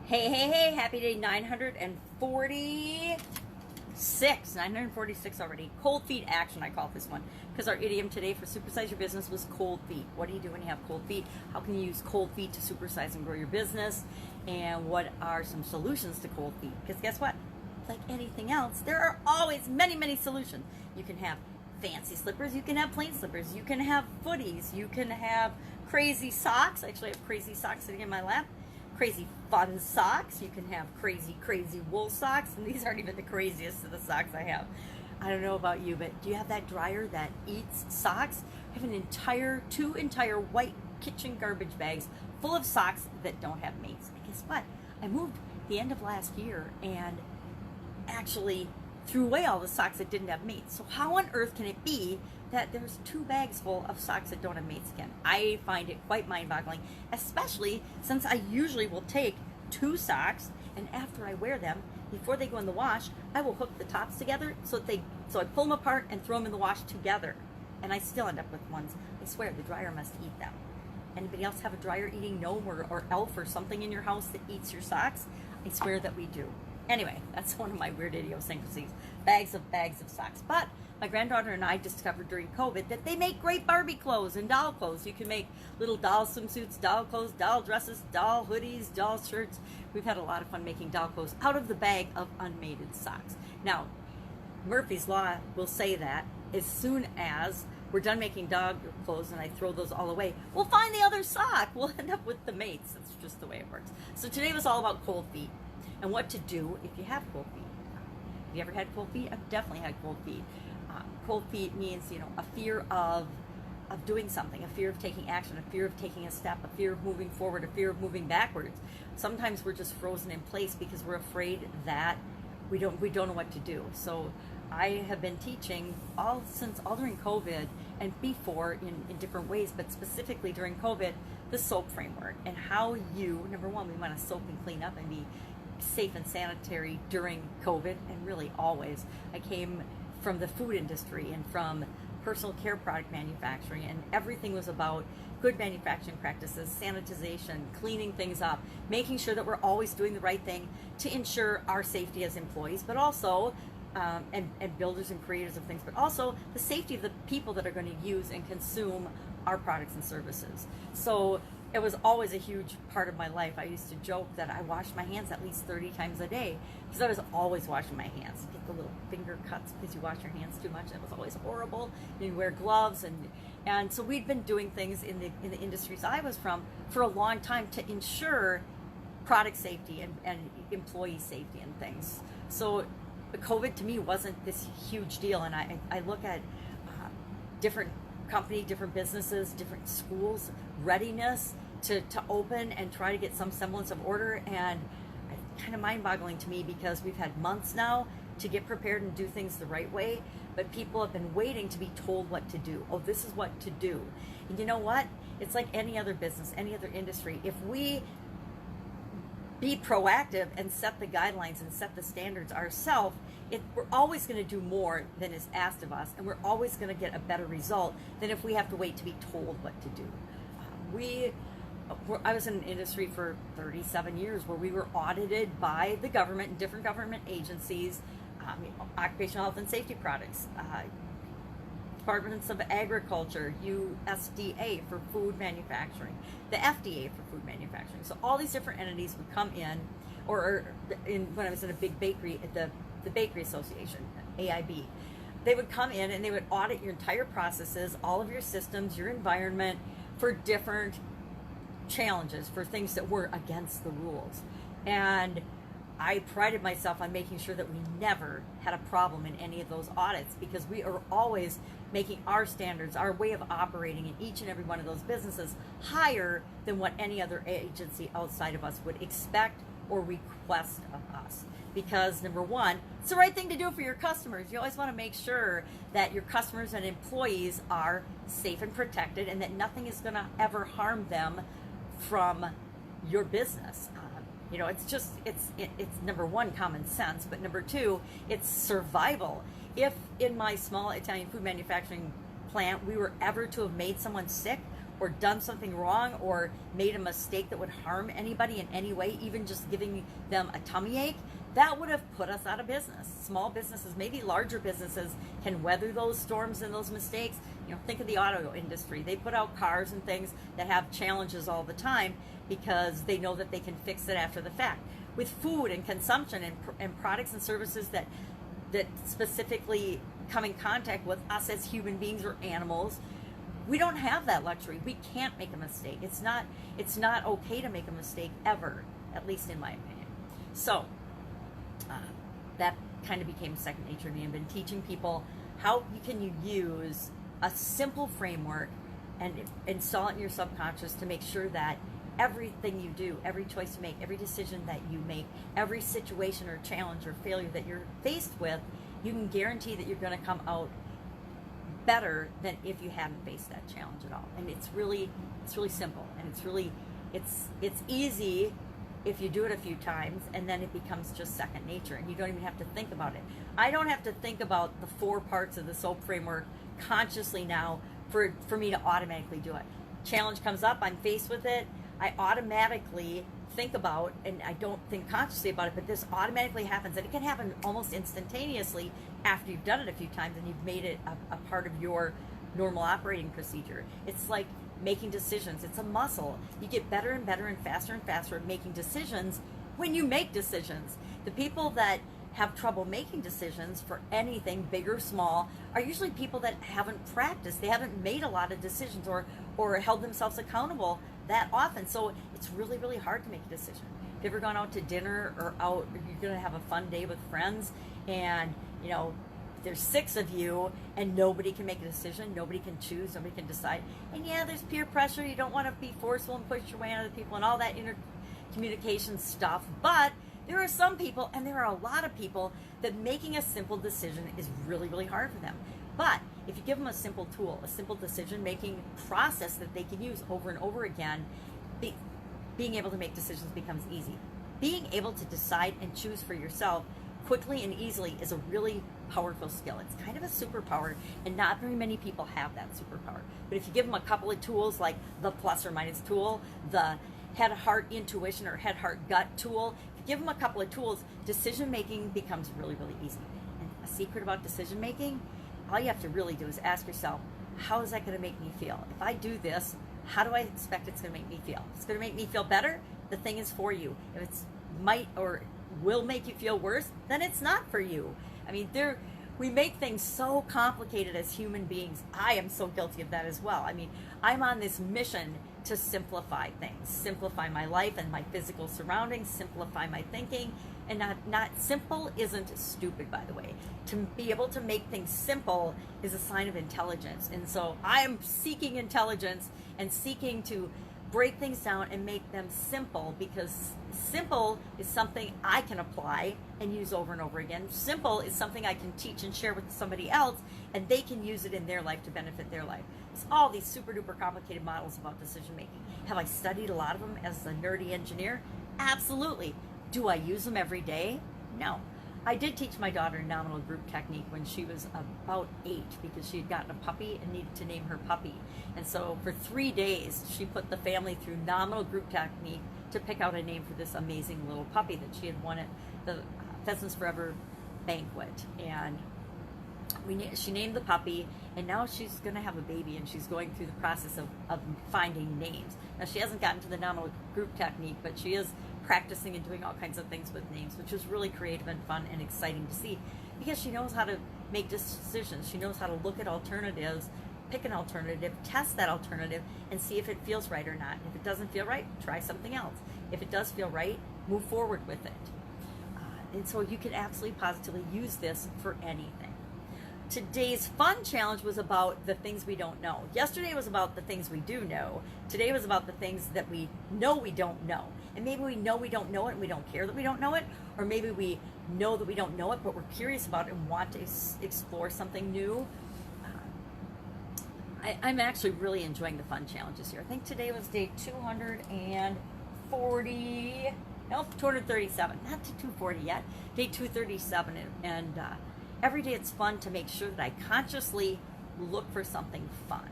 Hey, hey, hey, happy day 946 already. Cold feet action, I call this one, because our idiom today for supersize your business was cold feet. What do you do when you have cold feet? How can you use cold feet to supersize and grow your business? And what are some solutions to cold feet? Because guess what? Like anything else, there are always many, many solutions. You can have fancy slippers, you can have plain slippers, you can have footies, you can have crazy socks. Actually, I have crazy socks sitting in my lap. Crazy fun socks. You can have crazy wool socks, and these aren't even the craziest of the socks I have. I don't know about you, but do you have that dryer that eats socks? I have two entire white kitchen garbage bags full of socks that don't have mates. And guess what? I moved the end of last year and actually threw away all the socks that didn't have mates. So how on earth can it be that there's 2 bags full of socks that don't have mates again? I find it quite mind-boggling, especially since I usually will take 2 socks, and after I wear them, before they go in the wash, I will hook the tops together so I pull them apart and throw them in the wash together, and I still end up with ones. I swear the dryer must eat them. Anybody else have a dryer eating gnome or elf or something in your house that eats your socks? I swear that we do. Anyway, that's one of my weird idiosyncrasies. Bags of socks. But my granddaughter and I discovered during COVID that they make great Barbie clothes and doll clothes. You can make little doll swimsuits, doll clothes, doll dresses, doll hoodies, doll shirts. We've had a lot of fun making doll clothes out of the bag of unmated socks. Now, Murphy's Law will say that as soon as we're done making dog clothes and I throw those all away, we'll find the other sock. We'll end up with the mates. That's just the way it works. So today was all about cold feet and what to do if you have cold feet. Have you ever had cold feet? I've definitely had cold feet. Cold feet means, a fear of doing something, a fear of taking action, a fear of taking a step, a fear of moving forward, a fear of moving backwards. Sometimes we're just frozen in place because we're afraid that we don't know what to do. So I have been teaching all during COVID and before in different ways, but specifically during COVID, the SOAP framework and how you, number one, we want to soap and clean up and be safe and sanitary during COVID and really always. I came from the food industry and from personal care product manufacturing, and everything was about good manufacturing practices, sanitization, cleaning things up, making sure that we're always doing the right thing to ensure our safety as employees, but also and builders and creators of things, but also the safety of the people that are going to use and consume our products and services. So it was always a huge part of my life. I used to joke that I washed my hands at least 30 times a day because I was always washing my hands. You get the little finger cuts because you wash your hands too much. That was always horrible. You wear gloves, and so we'd been doing things in the industries I was from for a long time to ensure product safety and employee safety and things. So COVID to me wasn't this huge deal, and I look at different company, different businesses, different schools, readiness to open and try to get some semblance of order, and it's kind of mind-boggling to me because we've had months now to get prepared and do things the right way, but people have been waiting to be told what to do. Oh, this is what to do. And you know what? It's like any other business, any other industry. If we be proactive and set the guidelines and set the standards ourselves, we're always going to do more than is asked of us, and we're always going to get a better result than if we have to wait to be told what to do. I was in an industry for 37 years where we were audited by the government and different government agencies, occupational health and safety products, Departments of Agriculture, USDA for food manufacturing, the FDA for food manufacturing. So all these different entities would come in, when I was in a big bakery at the Bakery Association, AIB, they would come in and they would audit your entire processes, all of your systems, your environment for different challenges, for things that were against the rules. And I prided myself on making sure that we never had a problem in any of those audits, because we are always making our standards, our way of operating in each and every one of those businesses higher than what any other agency outside of us would expect or request of us. Because number one, it's the right thing to do for your customers. You always want to make sure that your customers and employees are safe and protected, and that nothing is going to ever harm them from your business. It's number one, common sense, but number two, it's survival. If in my small Italian food manufacturing plant we were ever to have made someone sick, or done something wrong or made a mistake that would harm anybody in any way, even just giving them a tummy ache, that would have put us out of business. Small businesses, maybe larger businesses, can weather those storms and those mistakes. You know, think of the auto industry. They put out cars and things that have challenges all the time because they know that they can fix it after the fact. With food and consumption and products and services that specifically come in contact with us as human beings or animals, we don't have that luxury. We can't make a mistake. It's not okay to make a mistake ever, at least in my opinion. So that kind of became second nature to me. I've been teaching people how you can use a simple framework and install it in your subconscious to make sure that everything you do, every choice you make, every decision that you make, every situation or challenge or failure that you're faced with, you can guarantee that you're going to come out better than if you hadn't faced that challenge at all. And it's really simple, and it's easy if you do it a few times, and then it becomes just second nature, and you don't even have to think about it. I don't have to think about the 4 parts of the SOAP framework consciously now for me to automatically do it. Challenge comes up, I'm faced with it, I automatically think about, and I don't think consciously about it, but this automatically happens, and it can happen almost instantaneously after you've done it a few times and you've made it a part of your normal operating procedure. It's like making decisions. It's a muscle. You get better and better and faster at making decisions when you make decisions. The people that have trouble making decisions for anything, big or small, are usually people that haven't practiced. They haven't made a lot of decisions or held themselves accountable that often. So it's really, really hard to make a decision. If you've ever gone out to dinner or you're going to have a fun day with friends, and you know, there's 6 of you and nobody can make a decision, nobody can choose, nobody can decide. And yeah, there's peer pressure. You don't want to be forceful and push your way on other people and all that intercommunication stuff. But there are some people, and there are a lot of people, that making a simple decision is really, really hard for them. But if you give them a simple tool, a simple decision-making process that they can use over and over again, being able to make decisions becomes easy. Being able to decide and choose for yourself quickly and easily is a really powerful skill. It's kind of a superpower, and not very many people have that superpower. But if you give them a couple of tools, like the plus or minus tool, the head, heart, intuition, or head, heart, gut tool, if you give them a couple of tools, decision-making becomes really, really easy. And a secret about decision-making, all you have to really do is ask yourself, how is that going to make me feel? If I do this, how do I expect it's going to make me feel? If it's going to make me feel better, the thing is for you. If it's might or will make you feel worse, then it's not for you. I mean, we make things so complicated as human beings. I am so guilty of that as well. I mean, I'm on this mission to simplify things, simplify my life and my physical surroundings, simplify my thinking. And not simple isn't stupid, by the way. To be able to make things simple is a sign of intelligence. And so I am seeking intelligence and seeking to break things down and make them simple, because simple is something I can apply and use over and over again. Simple is something I can teach and share with somebody else, and they can use it in their life to benefit their life. It's all these super duper complicated models about decision making. Have I studied a lot of them as a nerdy engineer? Absolutely. Do I use them every day? No. I did teach my daughter nominal group technique when she was about 8, because she had gotten a puppy and needed to name her puppy. And so for 3 days, she put the family through nominal group technique to pick out a name for this amazing little puppy that she had won at the Pheasants Forever banquet. And she named the puppy, and now she's going to have a baby, and she's going through the process of finding names. Now, she hasn't gotten to the nominal group technique, but she is practicing and doing all kinds of things with names, which is really creative and fun and exciting to see, because she knows how to make decisions. She knows how to look at alternatives, pick an alternative, test that alternative, and see if it feels right or not. If it doesn't feel right, try something else. If it does feel right, move forward with it. And so you can absolutely positively use this for anything. Today's fun challenge was about the things we don't know. Yesterday was about the things we do know. Today was about the things that we know we don't know. And maybe we know we don't know it and we don't care that we don't know it. Or maybe we know that we don't know it, but we're curious about it and want to explore something new. I'm actually really enjoying the fun challenges here. I think today was day 237. Not to 240 yet. Day 237. And every day it's fun to make sure that I consciously look for something fun.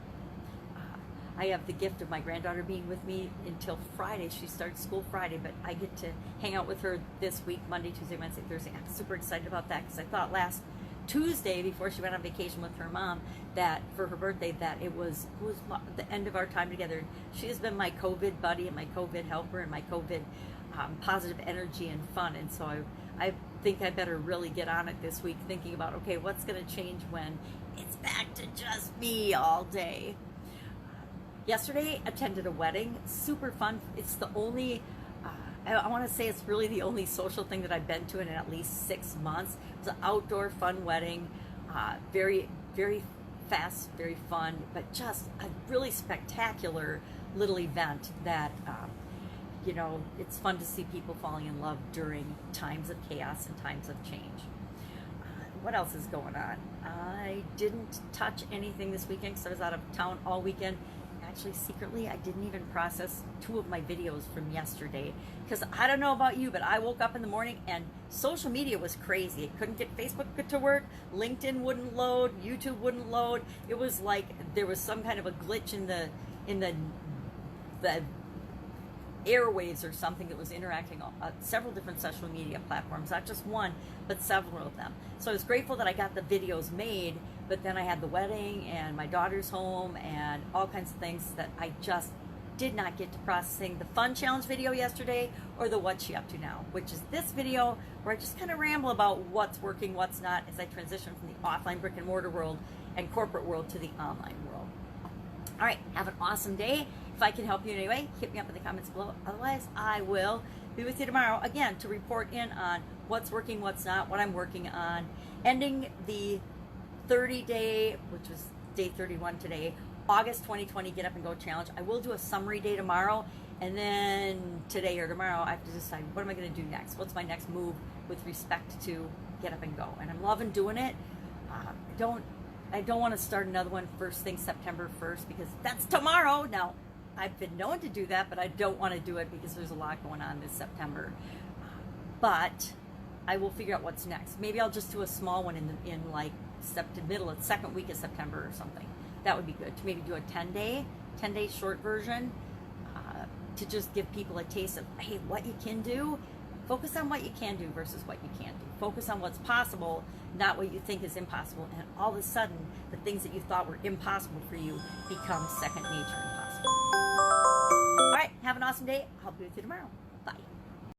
I have the gift of my granddaughter being with me until Friday. She starts school Friday, but I get to hang out with her this week, Monday, Tuesday, Wednesday, Thursday. I'm super excited about that because I thought last Tuesday, before she went on vacation with her mom, that for her birthday, that it was the end of our time together. She has been my COVID buddy and my COVID helper and my COVID positive energy and fun. And so I think I better really get on it this week, thinking about, okay, what's going to change when it's back to just me all day. Yesterday, attended a wedding, super fun. It's the only, I want to say it's really the only social thing that I've been to in at least 6 months. It was an outdoor fun wedding, very, very fast, very fun, but just a really spectacular little event that, you know, it's fun to see people falling in love during times of chaos and times of change. What else is going on? I didn't touch anything this weekend because I was out of town all weekend. Actually, secretly, I didn't even process 2 of my videos from yesterday because I don't know about you, but I woke up in the morning and social media was crazy. It couldn't get Facebook to work, LinkedIn wouldn't load, YouTube wouldn't load. It was like there was some kind of a glitch in the airwaves or something that was interacting on several different social media platforms, not just one, but several of them. So I was grateful that I got the videos made, but then I had the wedding and my daughter's home and all kinds of things that I just did not get to processing. The fun challenge video yesterday or the what's she up to now, which is this video where I just kind of ramble about what's working, what's not, as I transition from the offline brick and mortar world and corporate world to the online world. All right, have an awesome day. If I can help you in any way, hit me up in the comments below. Otherwise, I will be with you tomorrow, again, to report in on what's working, what's not, what I'm working on, ending the 30-day, which was day 31 today, August 2020 Get Up and Go Challenge. I will do a summary day tomorrow, and then today or tomorrow, I have to decide what am I going to do next? What's my next move with respect to Get Up and Go? And I'm loving doing it. I don't want to start another one first thing September 1st because that's tomorrow. Now, I've been known to do that, but I don't want to do it because there's a lot going on this September. But I will figure out what's next. Maybe I'll just do a small one in like middle of second week of September or something. That would be good to maybe do a 10-day short version to just give people a taste of, hey, what you can do. Focus on what you can do versus what you can't do. Focus on what's possible, not what you think is impossible. And all of a sudden, the things that you thought were impossible for you become second nature and possible. All right, have an awesome day. I'll be with you tomorrow. Bye.